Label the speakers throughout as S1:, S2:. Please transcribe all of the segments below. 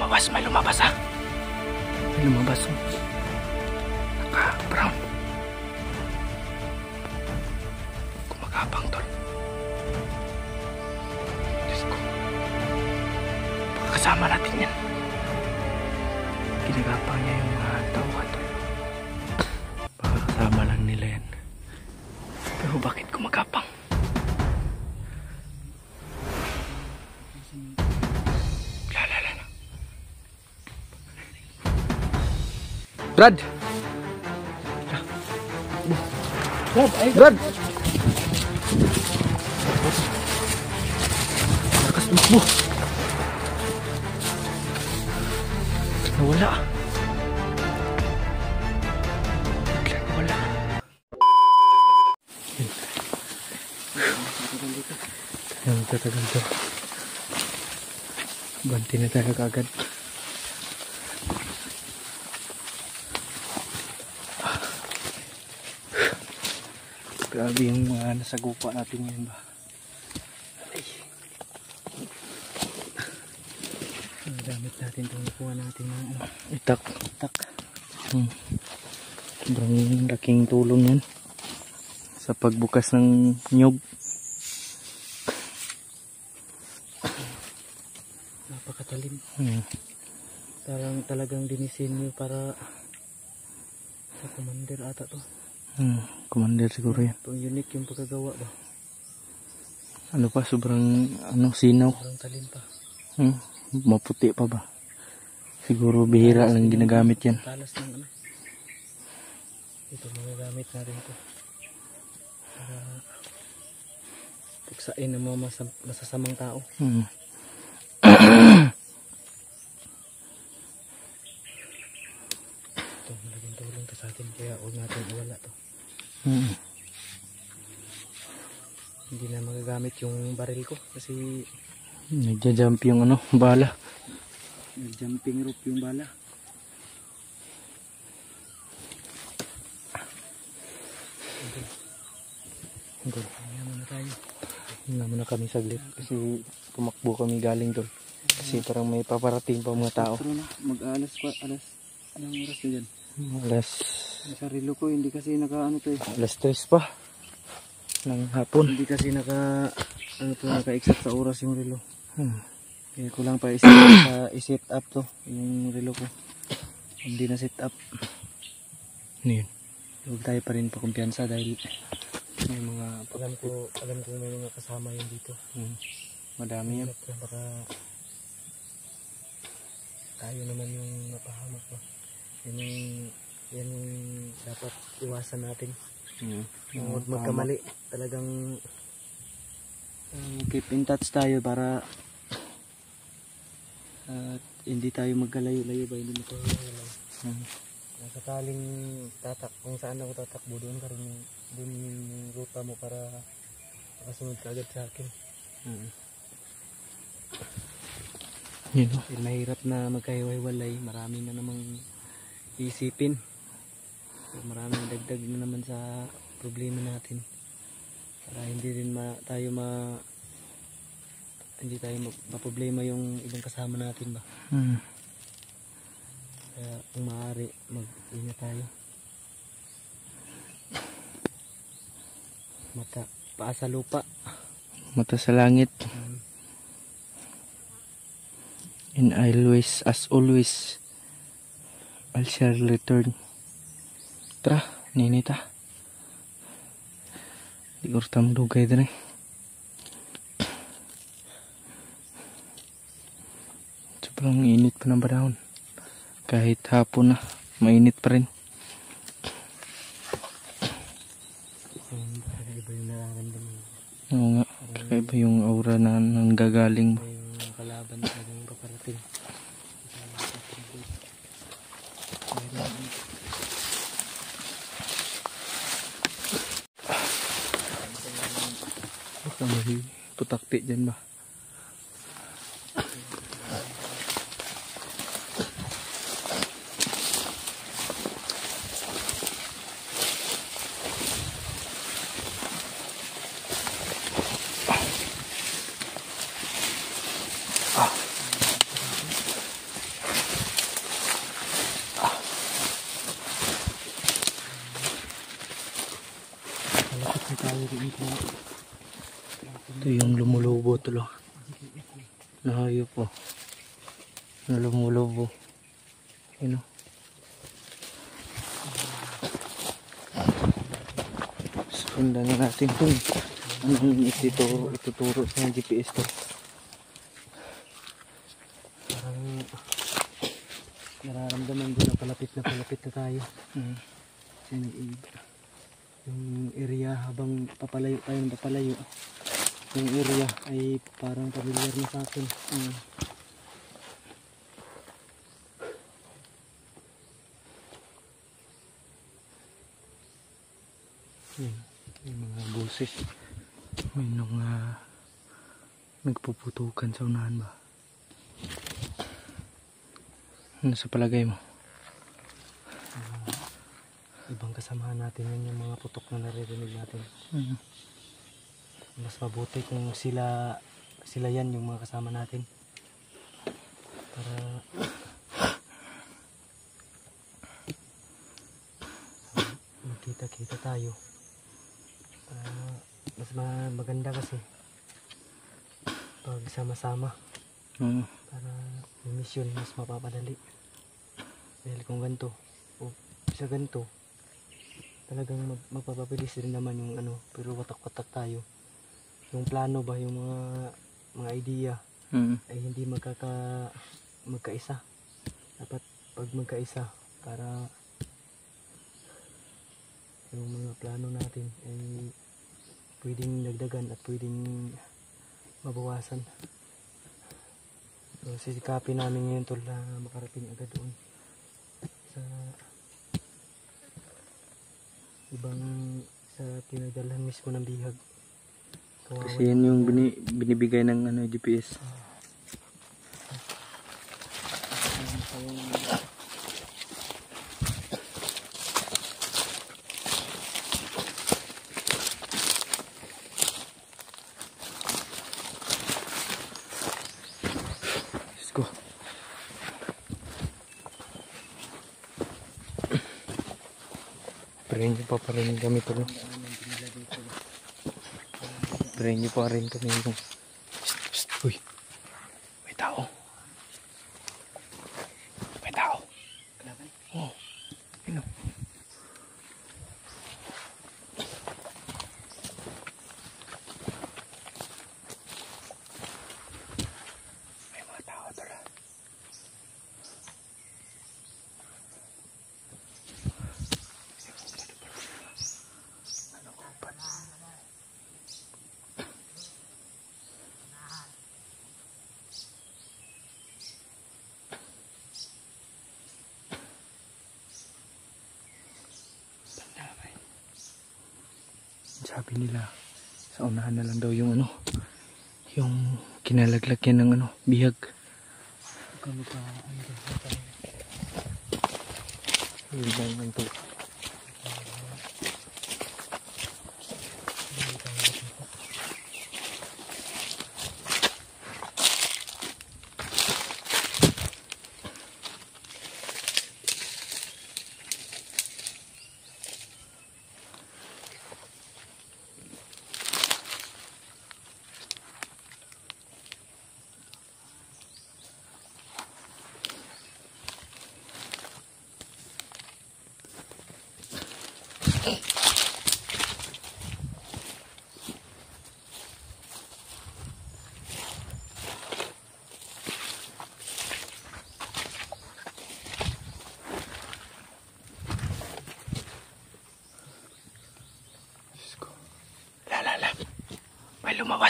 S1: may lumabas ha. May lumabas oh. Naka-brown. Kumagapang tol. Diyos ko. Baka kasama natin yan. Ginagapang niya yung mga tauhan tol. Baka kasama lang nila yan. Pero bakit kumagapang? Brad! Brad! Lakas mo! Nawala! Nawala! Ang tatagal to. Banti na tayo kagad. Grabe yung nasa gupa natin yun ba. Gamit natin itong nakuha natin ng itak. Sobrang laking tulong yan sa pagbukas ng nyog. Napakatalim. Talagang dinisenyo para sa commander ata to. Commander siguro yan. Ito unique yung pagkagawa ba. Ano pa, sobrang sinaw. Sobrang talim pa. Maputi pa ba. Siguro bihira lang ginagamit yan. Talas ng ito magagamit natin ito. Para puksain ng mga masasamang tao. Ito malaking tulong to sa atin. Kaya huwag natin iwala to. Hindi na magagamit yung baril ko kasi nagja-jump yung bala. Nag-jumping rope yung bala. Hinga muna tayo. Hinga muna kami saglit kasi tumakbo kami galing doon. Kasi parang may paparating pa mga tao. Mag-alas pa, anong oras na dyan? Ang sarilo ko hindi kasi to eh. Alas 3 pa ng hapon. Hindi kasi naka-exact sa oras yung relo. Kaya ko lang pa i-set up to yung relo ko. Hindi na set up. Ano yun? Huwag tayo pa rin pakumpiyansa dahil may mga alam ko may mga kasama yun dito. Madami yan. Baka tayo naman yung napahamak ba. Yan yung dapat iwasan natin. Huwag magkamali. Talagang keep in touch tayo para hindi tayo magkalayo-layo ba, hindi magkalayo-layo. Sakaling kung saan ako tatakbo, doon ka rin doon yung ruta mo para makasunod ka agad sa akin. Mahirap na magkahiwa-hiwalay, marami na namang isipin. Maraming dagdag na naman sa problema natin. Para hindi rin hindi tayo maproblema yung ibang kasama natin ba. Kaya kung maaari, mag-ingat tayo. Paa sa lupa. Mata sa langit. And as always, I'll shall return. Tara, ninita. Di ko rita madugay din eh. Sobrang init pa ng panahon. Kahit hapon na, mainit pa rin. Kakaiba yung nararamdaman. Oo nga, kakaiba yung aura na nanggagaling mo. Yung kalaban na yung paparating. Baka may putakti dyan ba? tayo dito. Ito yung lumulubo tulo. Nahayop po. Na lumulubo. Yun o. Sundan na natin kung anong ituturo sa GPS to. Parang nararamdaman ko na palapit na tayo. Yung area habang papalayo tayo ng papalayo, yung area ay parang familiar na sa akin. Yung mga boses, may mga nagpuputukan sa unahan ba? Ano sa palagay mo? Ibang kasamahan natin yun, yung mga putok na naririnig natin. Mas mabuti kung sila yan yung mga kasama natin, para magkita-kita tayo. Mas maganda kasi pag sama-sama, para yung mission mas mapapadali. Dahil kung ganito o sa ganito, talagang mapapabilis rin naman yung ano, pero watak-watak tayo. Yung plano ba, yung mga idea ay hindi magkaisa. Dapat pag magkaisa, para yung mga plano natin ay pwedeng dagdagan at pwedeng mabawasan. So sisikapin namin ngayon tol na makarating agad doon sa ibang, sa pinagdalhan mismo ng bihag. Kasi yan yung binibigay ng GPS. Let's go. Pray nyo pa rin kami tuloy. Pray nyo pa rin kami yung... Uy! May tao. May tao. Oh. Ano? May mga tao tala. Ano ko pa? Sabi nila sa unahan na lang daw yung ano, yung kinalaglagyan ng ano, bihag.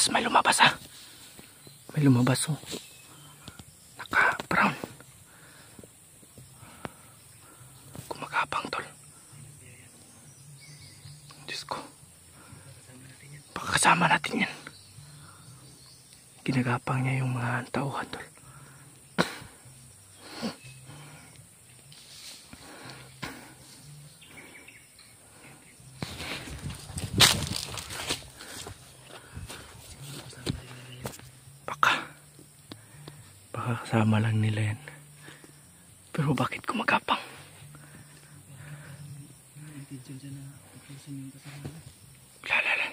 S1: May lumabas ha. May lumabas oh. Naka-brown. Gumagapang tol. Diyos ko. Baka kasama natin yan. Ginagapang niya yung mga tauhan tol. Kasama lang nila yan. Pero bakit gumagapang? Lala.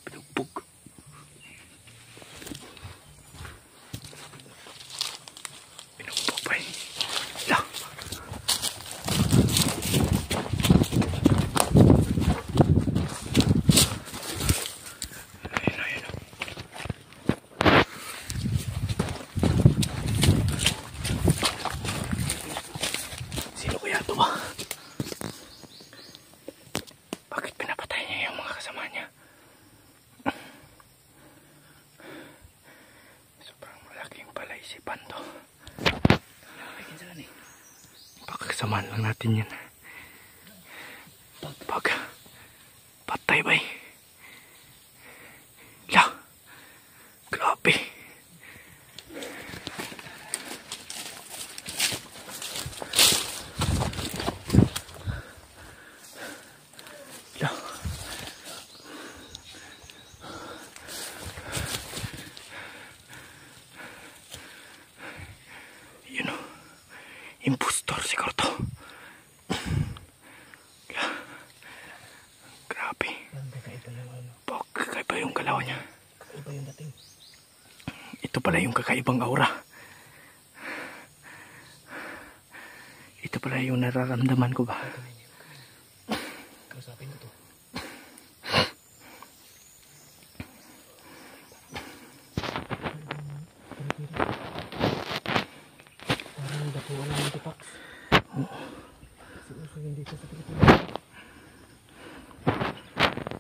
S1: Pinugbog. Pinugbog pa eh. Hala. Ayun, ayun. Sino kaya ito ba? Bakit pinapatay niya yung mga kasama niya? Sobrang malaking palaisipan to. Pagkasamaan lang natin yan. Pag patay ba eh? La! Grabe! La! Yun o. Impostor siguro to. Grabe. Kakaiba yung galaw niya. Kakaiba yung dating. Ito pala yung kakaibang aura. Ito pala yung nararamdaman ko ba? Kausapin ko to. Parang dapuan ng tipak. Siguro hindi ko sa Pilipinas.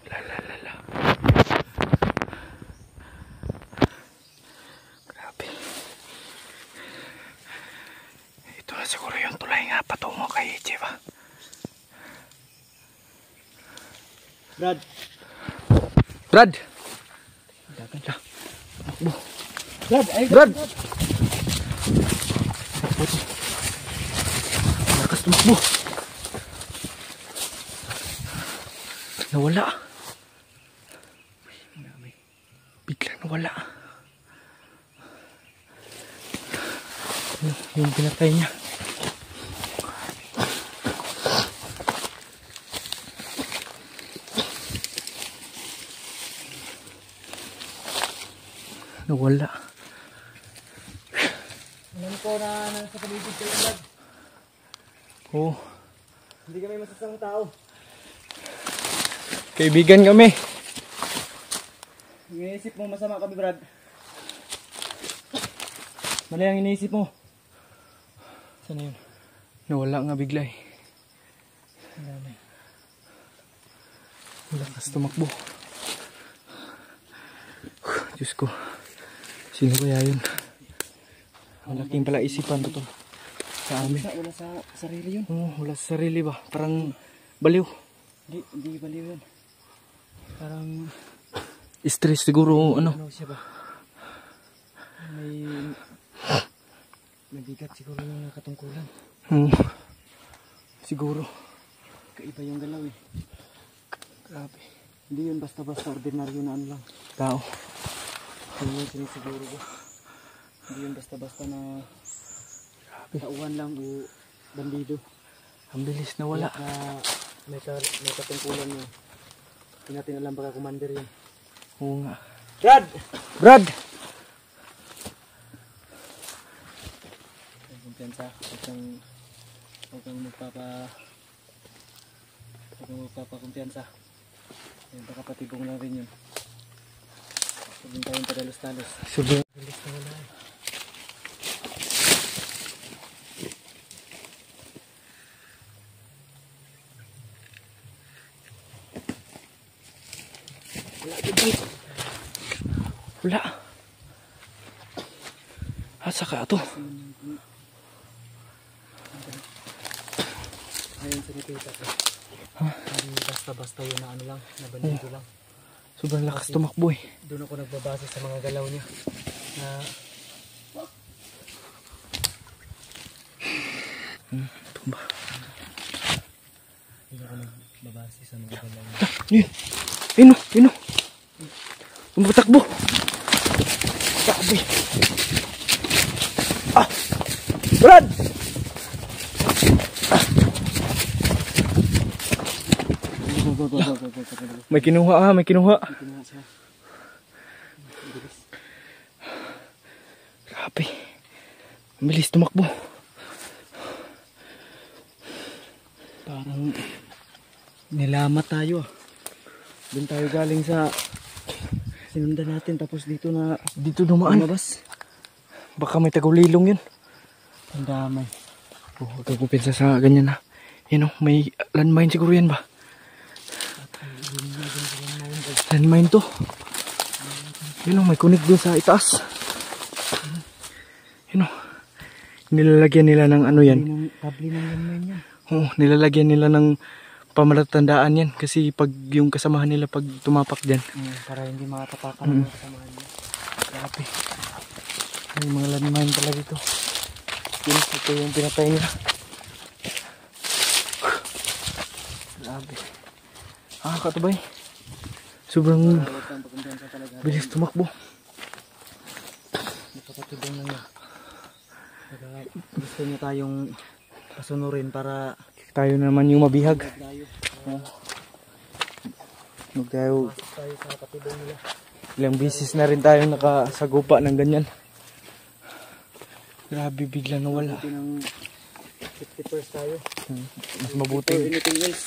S1: Lalalala. Grabe. Ito na siguro yung tulay nga patungo kay Cheva. Brad! Brad! Dagan siya. Takbo. Brad! Ay, Brad! Lakas tumakbo. Nawala. Biglang nawala. Yung pinatay niya. Nawala.
S2: Alam ko na nasa paligid kayo agad.
S1: Oo.
S2: Hindi kami masasamang tao.
S1: Kaibigan kami.
S2: Iniisip mo masama kami, Brad. Mali ang iniisip mo. Saan na yun?
S1: Nawala nga bigla eh.
S2: Wala na.
S1: Lakas tumakbo. Diyos ko. Sino kaya yun? Malaking pala isipan to sa amin.
S2: Wala sa sarili yun.
S1: Oo, wala sa sarili ba? Parang baliw.
S2: Hindi baliw yun. Parang
S1: Stress siguro, ano?
S2: ano siya ba? May bigat siguro yung katungkulan.
S1: Siguro.
S2: Kaiba yung galaw eh.
S1: Grabe.
S2: Hindi yun basta-basta ordinaryo na ano lang.
S1: Tao.
S2: Yun yung sinisiguro ko. Hindi yun basta-basta na tauhan lang o bandido.
S1: Ang bilis na wala.
S2: May katungkulan yun. Hindi natin alam baka commander yun.
S1: Oo nga.
S2: Brad!
S1: Brad!
S2: Kumpiyansa. Huwag kang magpapakumpiyansa. Baka patibong lang rin yun. Huwag yung tayong padalos-talos.
S1: Sabi.
S2: Bilis na wala eh.
S1: Wala. Asa ka ito?
S2: Ayun sa nakita ko.
S1: Ha?
S2: Basta-basta yun na ano lang, na bandido lang.
S1: Sobrang lakas tumakbo eh.
S2: Doon ako nagbabase sa mga galaw niya. Na
S1: Tumba.
S2: doon ako nagbabase sa mga galaw niya.
S1: Yun. Yun o. Yun o. Tumatakbo. Sabi. Ah! Brad!
S2: Go.
S1: May kinuha ha, may kinuha.
S2: Kinuha siya. Bilis.
S1: Grabe. Ang bilis tumakbo.
S2: Parang nilamat tayo ah. Doon tayo galing sa sinundan natin tapos dito na
S1: Dito dumaan.
S2: lumabas.
S1: Baka may tagulilong yun.
S2: Ang damay.
S1: Oh, huwag kang kumpensa sa ganyan ha. Yan o, may landmine siguro yan ba? Landmine to. Yan o, may kunig dun sa itaas. Yan o. Nilalagyan nila ng ano yan.
S2: Tabli ng lamay niya.
S1: Oo, nilalagyan nila ng pamalatandaan yan. Kasi pag yung kasamahan nila pag tumapak dyan.
S2: Para hindi makatapakan ng kasamahan niya.
S1: Grabe. May mga landmine pala dito. Yun, ito yung pinatay nila. Grabe. Katubay. Sobrang bilis tumakbo.
S2: Napakatibang lang yan. Gusto niya tayong pasunurin para
S1: Tayo naman yung mabihag.
S2: tayo.
S1: Huwag tayo.
S2: Pasok tayo sa katibang nila.
S1: Ilang bisis na rin tayong nakasagupa ng ganyan. Grabe, bigla nawala.
S2: Buti ng 50% tayo.
S1: Mas mabuting,
S2: Anything else.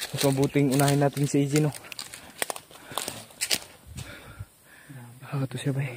S1: mas mabuting unahin natin si AJ, no? Ito siya ba eh.